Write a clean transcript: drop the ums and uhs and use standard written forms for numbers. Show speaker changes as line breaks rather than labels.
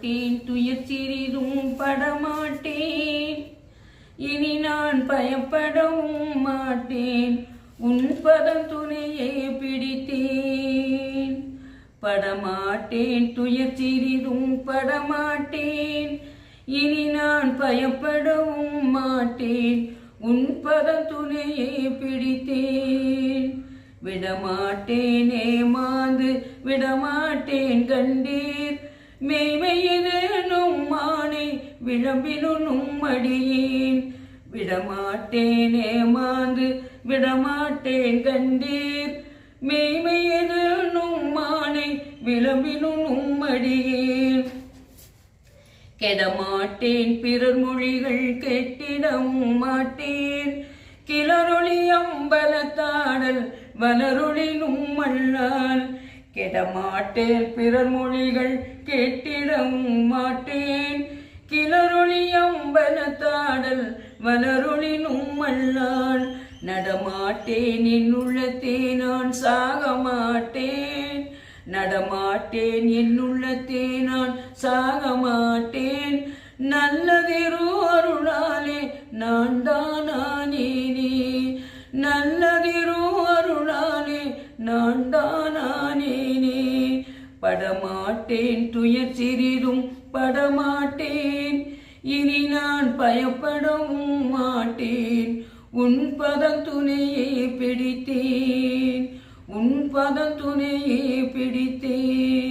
படமாட்டேன் துயர் சிறிதும் படமாட்டேன் இனி நான் பயப்படவும் மாட்டேன் உன் பதம் துணையே பிடித்தேன் படமாட்டேன் துயர் சிறிதும் படமாட்டேன் இனி நான் பயப்படவும் மாட்டேன் உன் பதம் துணையே பிடித்தேன் விடமாட்டேன் ஏமாந்து விடமாட்டேன் கண்டீர் மெய்மையினும் மானை விளம்பினும் அடியேன் விடமாட்டேன் ஏமாந்து விடமாட்டேன் கண்டீர் மெய்மையினும் மானை விளம்பினும் அடியேன் கெடமாட்டேன் பிறர் மொழிகள் கெட்டிடவும் மாட்டேன் கிளரொளி அம்பலத்தாடல் வளரொளினும் அல்லால் கெடமாட்டேன் பிறர் மொழிகள் கெட்டிடவும் மாட்டேன் கிளரொளி அம்பலத்தாடல் வளரொளினும் அல்லால் நடமாட்டேன் என் உள்ளத்தே நான் சாக மாட்டேன் நடமாட்டேன் என் உள்ளத்தே நான் சாக மாட்டேன் நல்லதிரு அருளாலே நான் தானானேனே நல்லதிரு அருளாலே நான் தானானேனே படமாட்டேன் துயர் சிறிதும் படமாட்டேன் இனி நான் பயப்படவும் மாட்டேன் உன் பதம் துணையே பிடித்தேன் உன் பதம் துணையே பிடித்தேன்